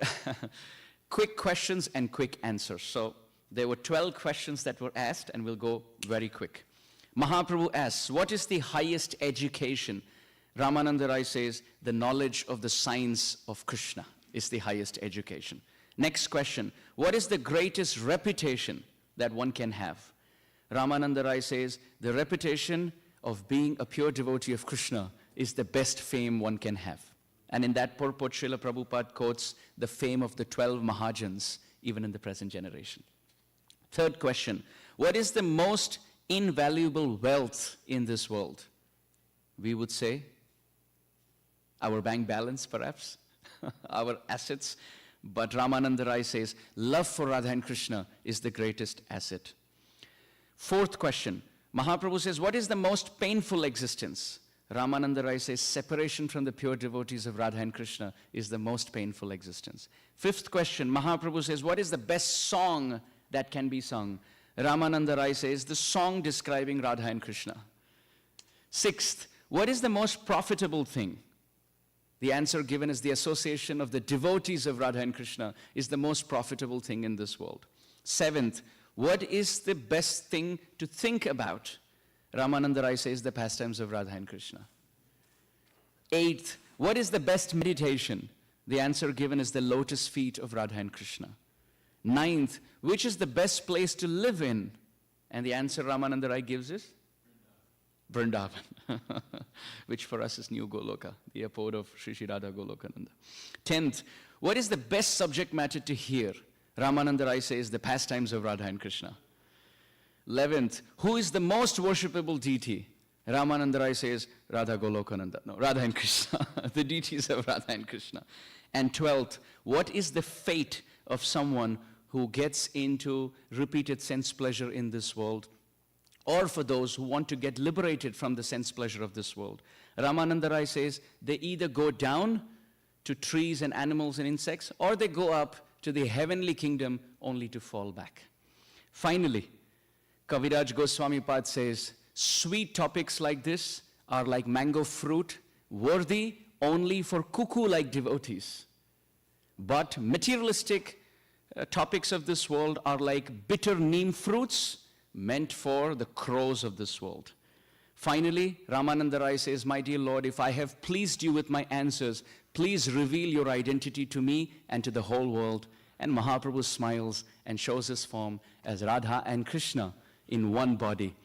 quick questions and quick answers. So there were 12 questions that were asked, and we'll go very quick. Mahaprabhu asks, what is the highest education? Ramananda Rai says, the knowledge of the science of Krishna is the highest education. Next question, what is the greatest reputation that one can have? Ramananda Rai says, the reputation of being a pure devotee of Krishna is the best fame one can have. And in that purport, Srila Prabhupada quotes the fame of the 12 Mahajans, even in the present generation. Third question, what is the most invaluable wealth in this world? We would say, our bank balance perhaps, our assets. But Ramananda Rai says, love for Radha and Krishna is the greatest asset. Fourth question, Mahaprabhu says, what is the most painful existence? Ramananda Rai says, separation from the pure devotees of Radha and Krishna is the most painful existence. Fifth question, Mahaprabhu says, what is the best song that can be sung? Ramananda Rai says, the song describing Radha and Krishna. Sixth, what is the most profitable thing? The answer given is the association of the devotees of Radha and Krishna is the most profitable thing in this world. Seventh, what is the best thing to think about? Ramananda Rai says the pastimes of Radha and Krishna. Eighth, what is the best meditation? The answer given is the lotus feet of Radha and Krishna. Ninth, which is the best place to live in? And the answer Ramananda Rai gives is Vrindavan, which for us is New Goloka, the abode of Sri Sri Radha Golokananda. 10th, what is the best subject matter to hear? Ramananda Rai says the pastimes of Radha and Krishna. 11th, who is the most worshipable deity? Ramananda Rai says Radha Golokananda. No, Radha and Krishna, the deities of Radha and Krishna. And 12th, what is the fate of someone who gets into repeated sense pleasure in this world, or for those who want to get liberated from the sense pleasure of this world? Ramananda Rai says they either go down to trees and animals and insects, or they go up to the heavenly kingdom only to fall back. Finally, Kaviraj Goswami Pad says, sweet topics like this are like mango fruit, worthy only for cuckoo-like devotees. But materialistic topics of this world are like bitter neem fruits meant for the crows of this world. Finally, Ramananda Rai says, my dear Lord, if I have pleased you with my answers, please reveal your identity to me and to the whole world. And Mahaprabhu smiles and shows his form as Radha and Krishna in one body.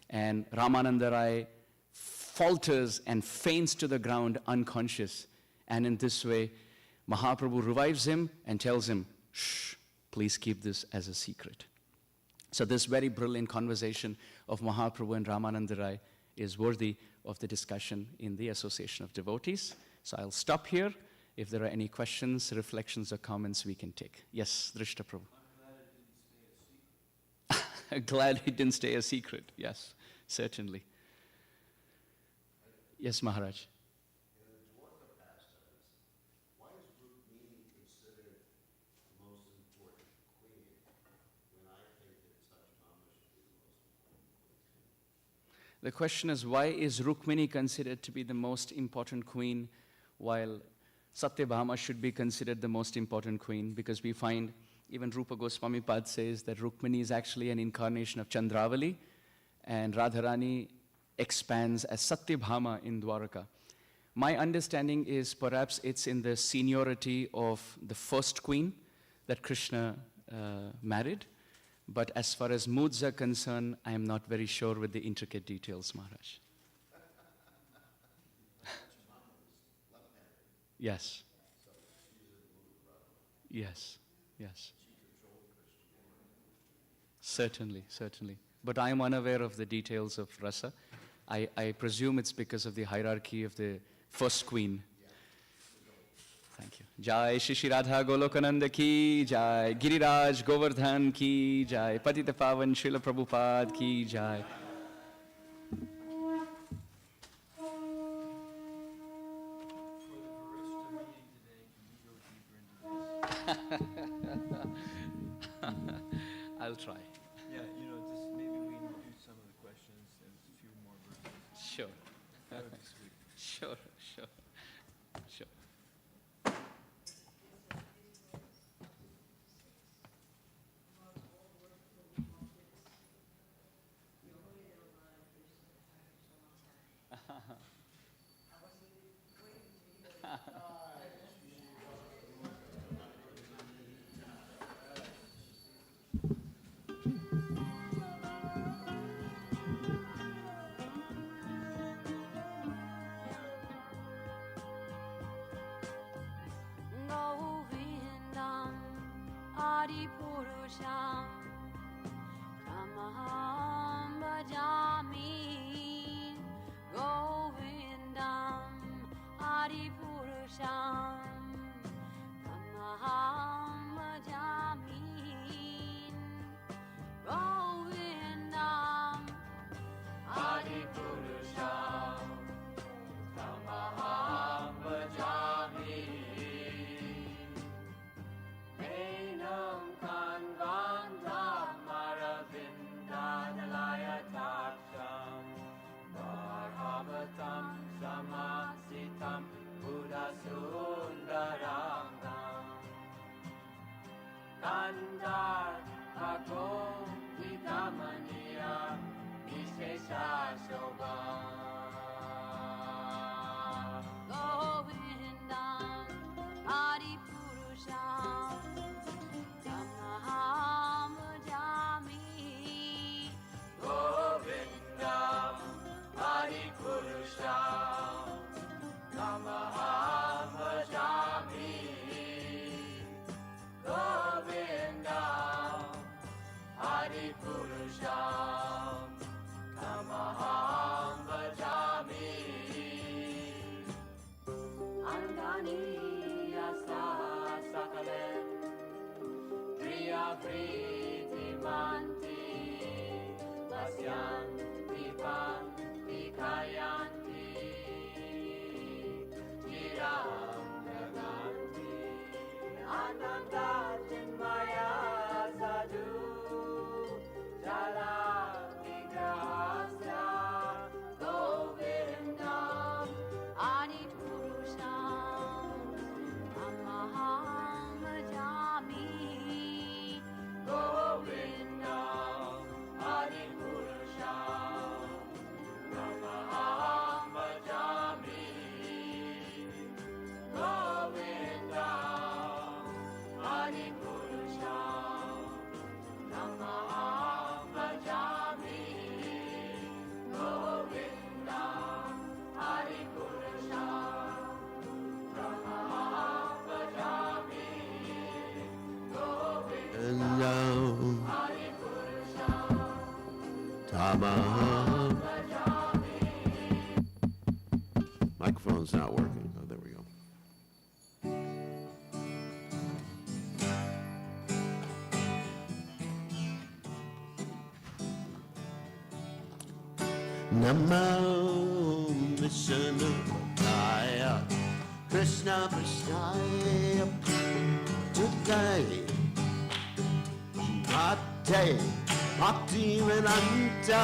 And Ramananda Rai falters and faints to the ground unconscious. And in this way, Mahaprabhu revives him and tells him, shh, please keep this as a secret. So this very brilliant conversation of Mahaprabhu and Ramananda Rai is worthy of the discussion in the Association of Devotees. So I'll stop here. If there are any questions, reflections, or comments, we can take. Yes, Drishta Prabhu. Glad it didn't stay a secret. Yes, certainly. Yes, Maharaj. The question is, why is Rukmini considered to be the most important queen, while Satyabhama should be considered the most important queen? Because we find, even Rupa Goswami Pad says that Rukmini is actually an incarnation of Chandravali, and Radharani expands as Satyabhama in Dwaraka. My understanding is perhaps it's in the seniority of the first queen that Krishna married. But as far as moods are concerned, I am not very sure with the intricate details, Maharaj. Yes. Yes, yes. Certainly, certainly. But I am unaware of the details of Rasa. I presume it's because of the hierarchy of the first queen. Thank you. Jai Shri Shri Radha Golokananda ki Jai, Giriraj Govardhan ki Jai, Patita Pavan Srila Prabhupada ki Jai. just maybe we can do some of the questions and a few more verses. Sure. That would be sweet. Sure. Govindam Adipurusham Tamaham Bhajami. Govindam Adipurusham Tamaham Bhajami. Govindam Adipurusham Tamaham Bhajami. Enam Kanvandam Aravindadalayataksham Varhavatam Samasitam Buddhasundarangam Kandar Agom Vidamaniya Vishesha Shobham Govindam Adipurusham Tamaham Bhajami. Govindam Adipurusham Tamaham Bhajami. Govindam Adipurusham Tamaham Bhajami. Andani Asa Sakalem Priya Priti Manti Vasyan Dipan Dikayanti Chiram Naganti Ananda Chinmaya Sadhu Jala Vigrahasya Govindam Adipurusham Tamaham Bhajami. Govindam Adipurusham Tamaham Bhajami. Govindam Adipurusham Tamaham Bhajami. Govindam Adipurusham Tamaham Bhajami. Govindam Tamaham. Microphone's not working. Oh, there we go. Namo Vishnu Padaya Krishna Prasthaya Today Bhakti Bhakti Vedanta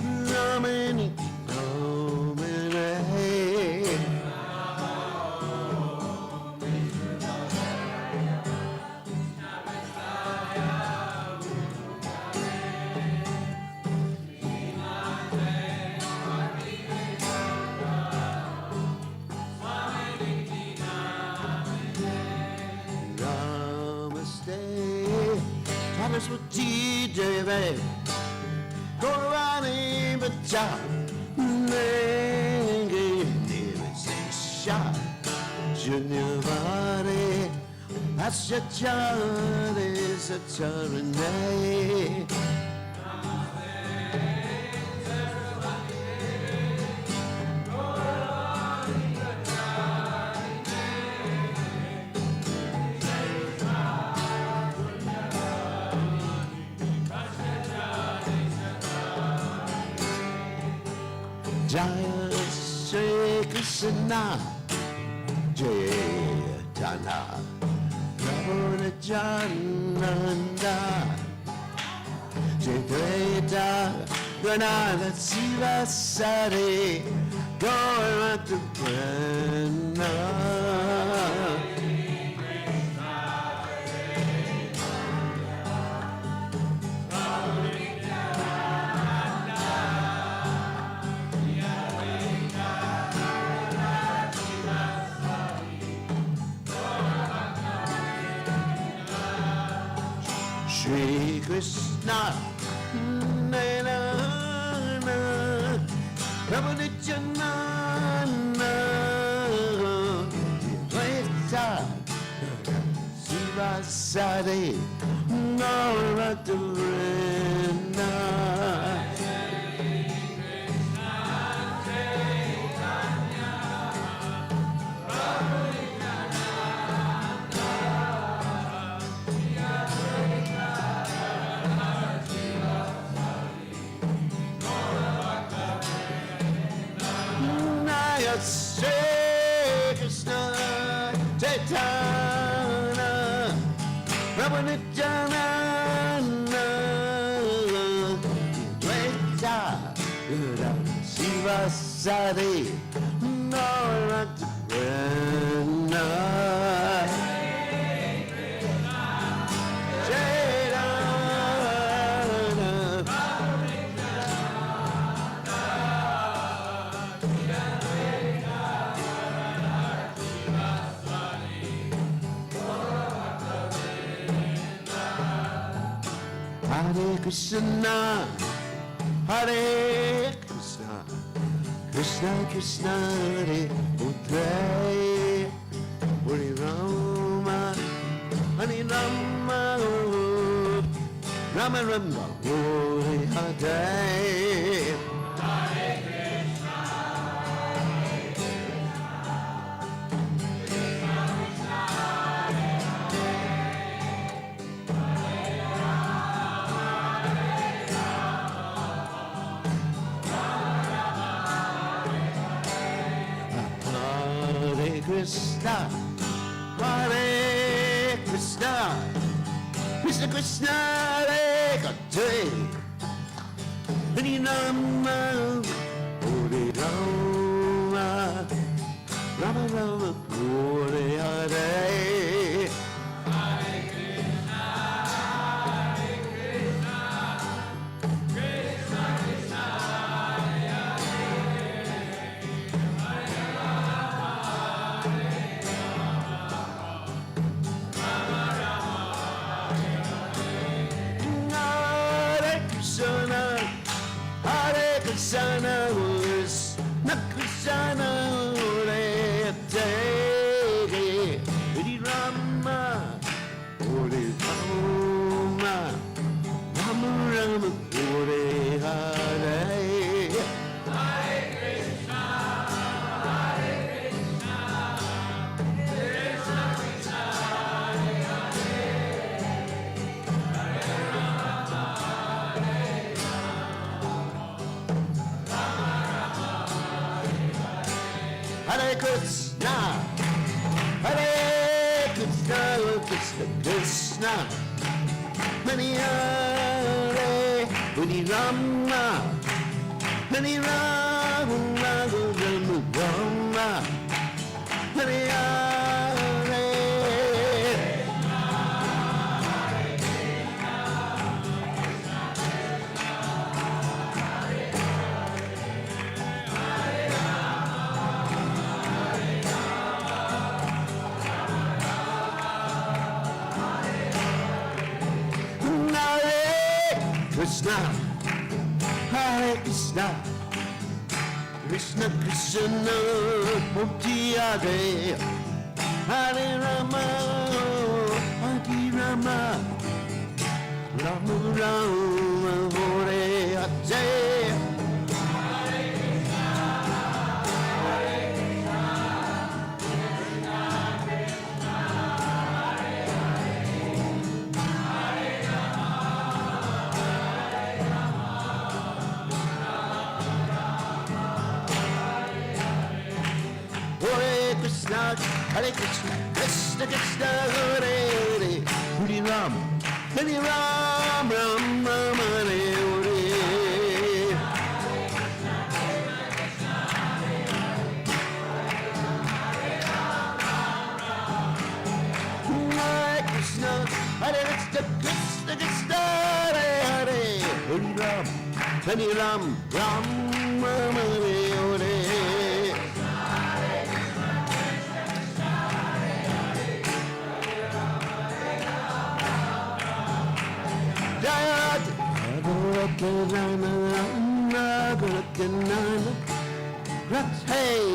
Namini Namini Saraswati Devi Gaurani Bacha Nengi Devi Sesha Junyavare Asyachare Sacharane Jaya Shri Krishna Chaitanya Prabhu Nityananda Ganada Siva Sare, going to Brenda. Shri Krishna, na na na, Ramanujana, na, Dvaita, Siva Sade, Naraturena. Shri Krishna Chaitanya Ramanujana Dvaita Shiva Sadi Naraturena Hare Krishna, Hare Krishna, Krishna Krishna, Hare Hare, Hare Rama, Hare Rama, Rama Rama, Hare Hare. Krishna, Hare Krishna, Krishna Krishna, Hare Hare, Hare Rama, Hare Rama, Rama Rama, Hare Hare. Krishna, Krishna Krishna, Hare Hare, Hare Rama, Hare Rama, Rama Rama, Hare Hare. Hare Krishna, Hare Krishna, Krishna Krishna, Hare Hare Krishna, Hare Krishna, Krishna Krishna, Hare Hare, Hare Rama, Hare Rama, Rama Rama, Hare Hare. Krishna, Hare Krishna, Krishna Krishna, Mukti Hare, Hare Rama, Hare Rama, Rama Rama, Hare Hare. Hare Krishna, Krishna Krishna, Hare Hare, Hare Ram, Hare Ram, Ram Ram, Hare Hare. Ram, Tani Ram, Ram, Ore. Jayat, hey.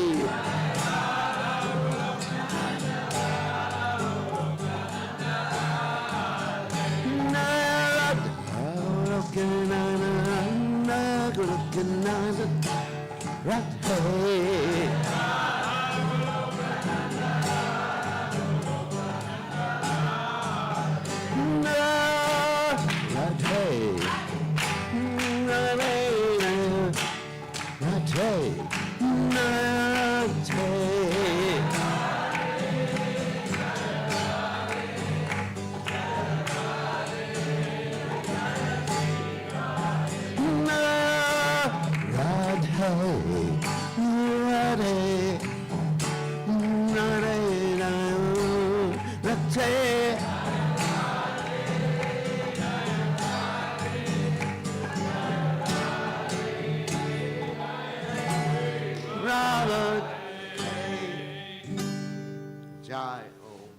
Jai Om.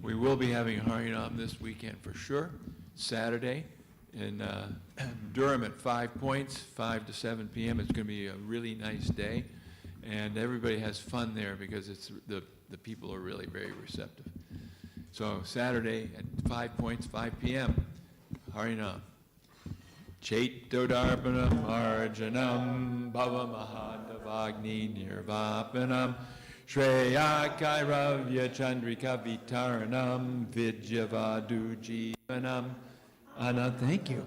We will be having Harinam this weekend for sure, Saturday in Durham at 5 Points, 5 to 7 p.m. It's going to be a really nice day, and everybody has fun there because it's the people are really very receptive. So Saturday at 5 Points, 5 p.m., Harinam. Chaitodarpanam arjanam bhava mahadavagni nirvapanam Shreya Kairavya Chandrika Vitaranam Vidyavadu Jivanam. Anna, thank you.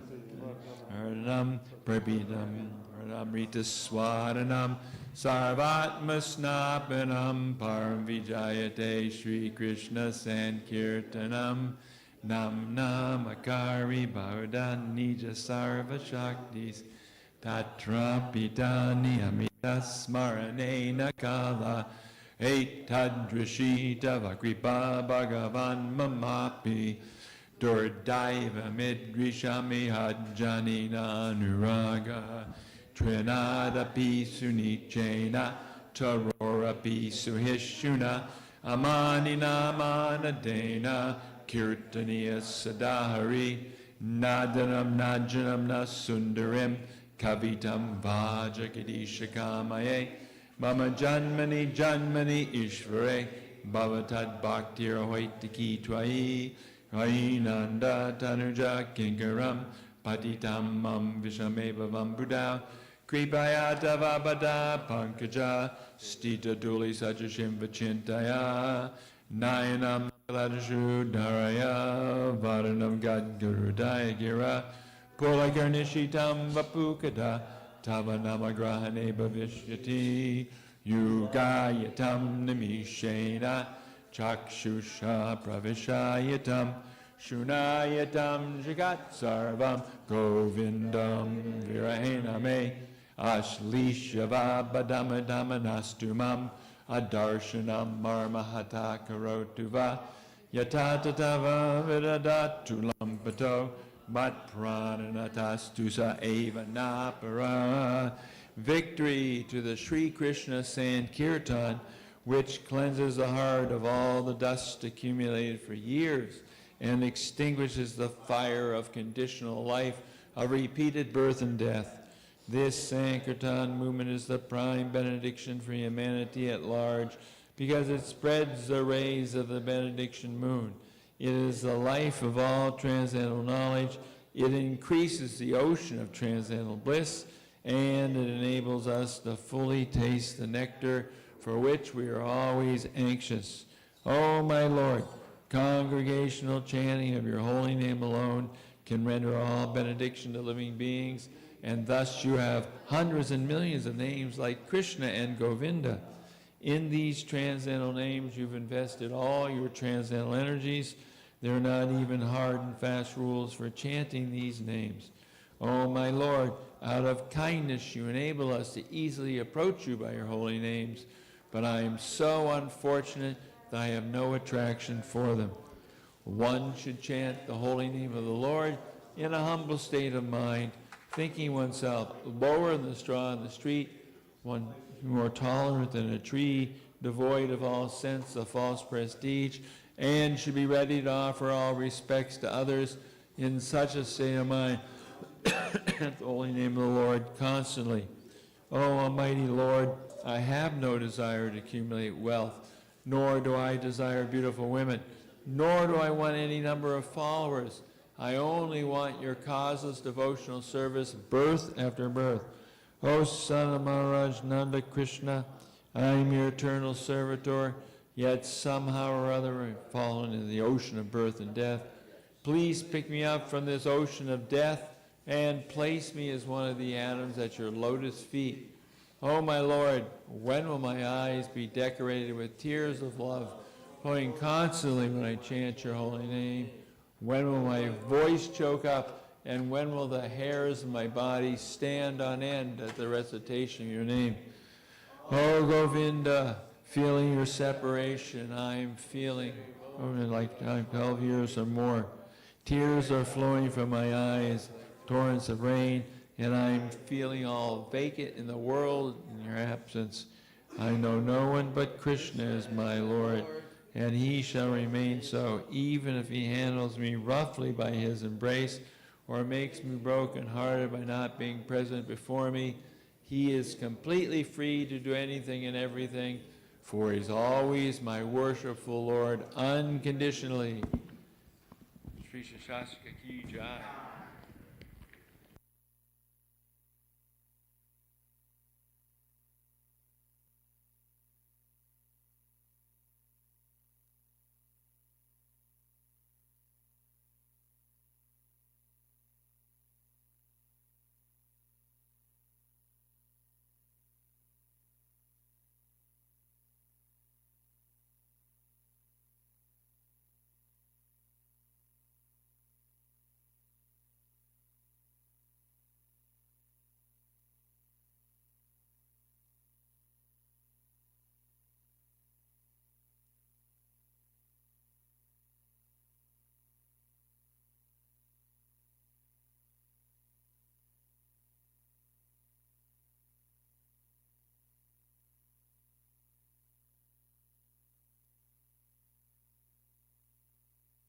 Arnam Prabhidam Arnamrita Swadanam Sarvatmasnapanam Param Vijayate Shri Krishna Sankirtanam Nam Namakari Bhavadan Nija Sarva Shaktis Tatra Pitani Amita Smaranena Kala Etadrishita Vakripa Bhagavan Mamapi Durdaiva Midrishami Hajjanina Nuraga Trinadapi Sunichena Tarorapi Suhishuna Amanina Manadena Kirtaniya Sadahari Nadanam Najanam Nasundarim Kavitam Vajakadishakamaye Mama Janmani Janmani Ishvare Bhavatad Bhaktir Hoitiki Twai Rainanda Tanuja Kinkaram Patitam Mam Vishamevavam Buddha Kripayata Vabada Pankaja Stita Duli Sajashim Vachintaya Nayanam Ladashu Dharaya Varanam Gadgurudaya Gira Pulagarnishitam Vapukada Tavanamagrahane Bhavishyati Yugayatam Nimishena Chakshusha Pravishayatam Shunayatam Jagat Sarvam Govindam Virahename Ashlishavabadamadamamastumam adarshanam marmahata karotuva yatatatava vidadatulam pato mat prananatastusa eva napara. Victory to the Sri Krishna Sankirtan, which cleanses the heart of all the dust accumulated for years and extinguishes the fire of conditional life, of repeated birth and death. This Sankirtan movement is the prime benediction for humanity at large because it spreads the rays of the benediction moon. It is the life of all transcendental knowledge. It increases the ocean of transcendental bliss, and it enables us to fully taste the nectar for which we are always anxious. Oh, my Lord, congregational chanting of your holy name alone can render all benediction to living beings, and thus you have hundreds and millions of names like Krishna and Govinda. In these transcendental names, you've invested all your transcendental energies. There are not even hard and fast rules for chanting these names. Oh, my Lord, out of kindness you enable us to easily approach you by your holy names, but I am so unfortunate that I have no attraction for them. One should chant the holy name of the Lord in a humble state of mind, thinking oneself lower than the straw in the street, one more tolerant than a tree, devoid of all sense of false prestige, and should be ready to offer all respects to others in such a state of mind. The holy name of the Lord constantly. Oh, Almighty Lord, I have no desire to accumulate wealth, nor do I desire beautiful women, nor do I want any number of followers. I only want your causeless devotional service, birth after birth. O Son of Maharaj Nanda Krishna, I am your eternal servitor, yet somehow or other I've fallen in the ocean of birth and death. Please pick me up from this ocean of death and place me as one of the atoms at your lotus feet. Oh, my Lord, when will my eyes be decorated with tears of love, flowing constantly when I chant your holy name? When will my voice choke up, and when will the hairs of my body stand on end at the recitation of your name? Oh, Govinda, feeling your separation, I am feeling, like 12 years or more. Tears are flowing from my eyes, torrents of rain, and I am feeling all vacant in the world in your absence. I know no one but Krishna is my Lord, and he shall remain so, even if he handles me roughly by his embrace, or makes me broken-hearted by not being present before me. He is completely free to do anything and everything, for he's always my worshipful Lord unconditionally. Sri Shastra Ki Jai.